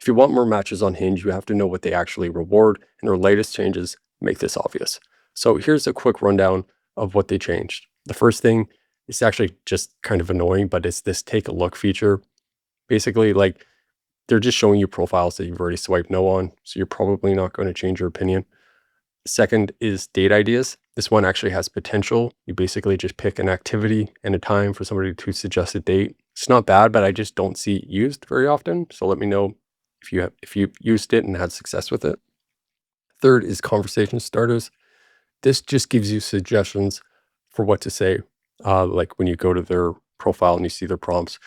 you want more matches on Hinge, you have to know what they actually reward, and their latest changes make this obvious. So here's a quick rundown of what they changed. The first thing is actually just kind of annoying, but it's this take a look feature. Basically, like they're just showing you profiles that you've already swiped no on, so you're probably not going to change your opinion. Second is date ideas. This one actually has potential. You basically just pick an activity and a time for somebody to suggest a date. It's not bad, but I just don't see it used very often. So let me know if you used it and had success with it. Third is conversation starters. This just gives you suggestions for what to say, like when you go to their profile and you see their prompts.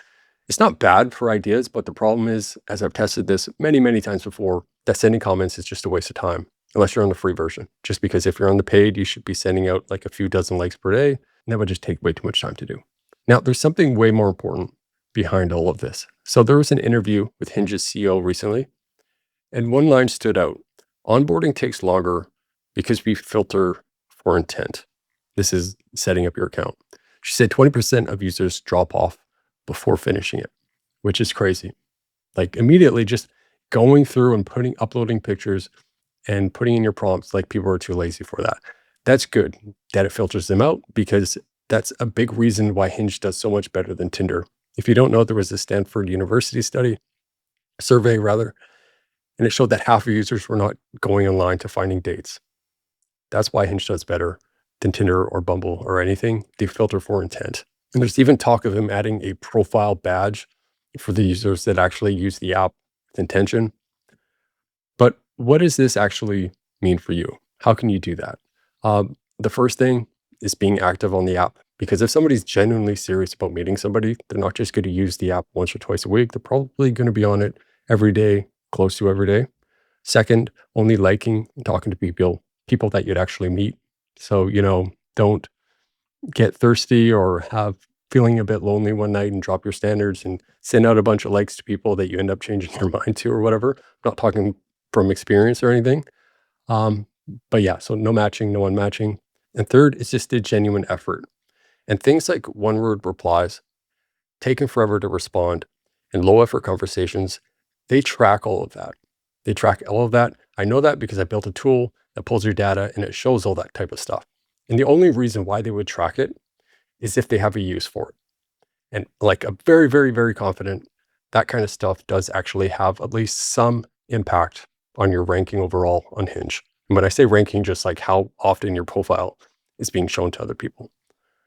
It's not bad for ideas, but the problem is, as I've tested this many, many times before, that sending comments is just a waste of time, unless you're on the free version. Just because if you're on the paid, you should be sending out like a few dozen likes per day, and that would just take way too much time to do. Now, there's something way more important behind all of this. So there was an interview with Hinge's CEO recently, and one line stood out. Onboarding takes longer because we filter for intent. This is setting up your account. She said 20% of users drop off before finishing it, which is crazy. Like immediately just going through and uploading pictures and putting in your prompts, like people are too lazy for that. That's good that it filters them out because that's a big reason why Hinge does so much better than Tinder. If you don't know, there was a Stanford University survey rather, and it showed that half of users were not going online to finding dates. That's why Hinge does better than Tinder or Bumble or anything. They filter for intent. And there's even talk of them adding a profile badge for the users that actually use the app with intention. But what does this actually mean for you? How can you do that? The first thing is being active on the app. Because if somebody's genuinely serious about meeting somebody, they're not just going to use the app once or twice a week. They're probably going to be on it every day, close to every day. Second, only liking and talking to people that you'd actually meet. So, don't get thirsty or have feeling a bit lonely one night and drop your standards and send out a bunch of likes to people that you end up changing your mind to or whatever. I'm not talking from experience or anything. Um, but yeah, so no matching, no unmatching. And third is just a genuine effort. And things like one word replies, taking forever to respond, and low effort conversations, they track all of that. They track all of that. I know that because I built a tool that pulls your data and it shows all that type of stuff. And the only reason why they would track it is if they have a use for it. And like I'm very, very, very confident that kind of stuff does actually have at least some impact on your ranking overall on Hinge. And when I say ranking, just like how often your profile is being shown to other people.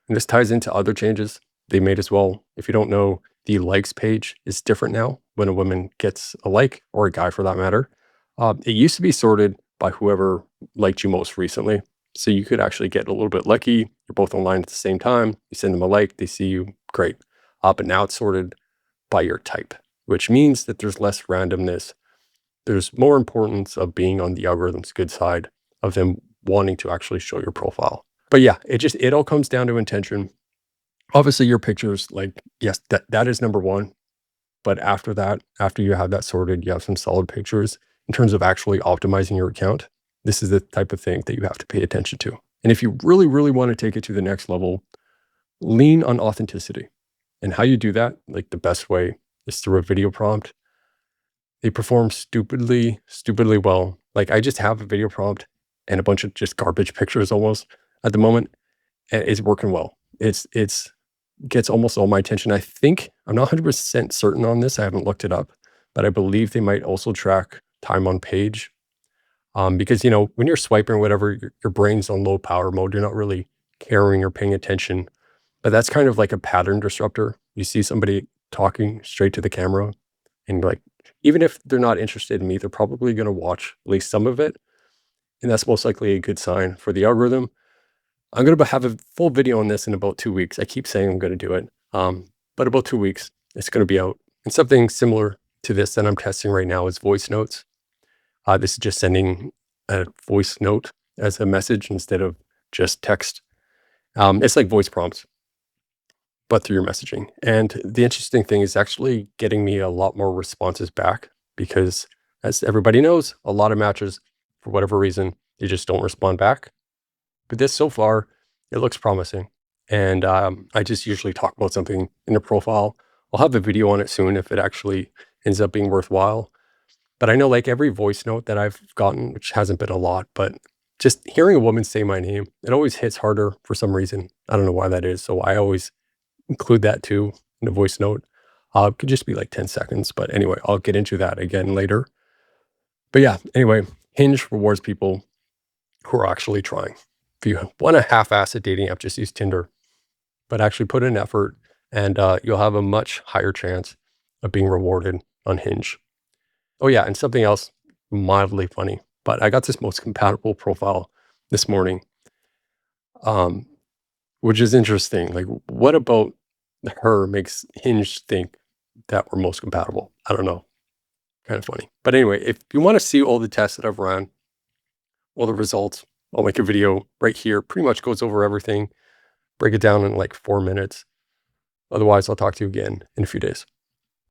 And this ties into other changes they made as well. If you don't know, the likes page is different now when a woman gets a like, or a guy for that matter. It used to be sorted by whoever liked you most recently. So you could actually get a little bit lucky. You're both online at the same time. You send them a like, they see you, great. But now it's sorted by your type, which means that there's less randomness. There's more importance of being on the algorithm's good side of them wanting to actually show your profile. But yeah, it all comes down to intention. Obviously, your pictures, like, yes, that is number one. But after that, after you have that sorted, you have some solid pictures in terms of actually optimizing your account. This is the type of thing that you have to pay attention to. And if you really, really want to take it to the next level, lean on authenticity. And how you do that, like the best way is through a video prompt. They perform stupidly, stupidly well. Like I just have a video prompt and a bunch of just garbage pictures almost at the moment. And it's working well. It's gets almost all my attention. I think I'm not 100% certain on this. I haven't looked it up, but I believe they might also track time on page. Because when you're swiping or whatever, your brain's on low power mode. You're not really caring or paying attention. But that's kind of like a pattern disruptor. You see somebody talking straight to the camera, and like, even if they're not interested in me, they're probably going to watch at least some of it. And that's most likely a good sign for the algorithm. I'm going to have a full video on this in about 2 weeks. I keep saying I'm going to do it. But about 2 weeks, it's going to be out. And something similar to this that I'm testing right now is voice notes. This is just sending a voice note as a message instead of just text. It's like voice prompts, but through your messaging. And the interesting thing is actually getting me a lot more responses back because, as everybody knows, a lot of matches, for whatever reason, they just don't respond back. But this so far, it looks promising. And I just usually talk about something in the profile. I'll have a video on it soon if it actually ends up being worthwhile. But I know like every voice note that I've gotten, which hasn't been a lot, but just hearing a woman say my name, it always hits harder for some reason. I don't know why that is. So I always include that too in a voice note. It could just be like 10 seconds. But anyway, I'll get into that again later. But yeah, anyway, Hinge rewards people who are actually trying. If you want a half-ass a dating app, just use Tinder, but actually put in effort and you'll have a much higher chance of being rewarded on Hinge. Oh yeah, and something else mildly funny, but I got this most compatible profile this morning, um, which is interesting. Like, what about her makes Hinge think that we're most compatible? I don't know. Kind of funny. But anyway, if you want to see all the tests that I've run, all the results, I'll make a video right here. Pretty much goes over everything, break it down in like 4 minutes. Otherwise, I'll talk to you again in a few days.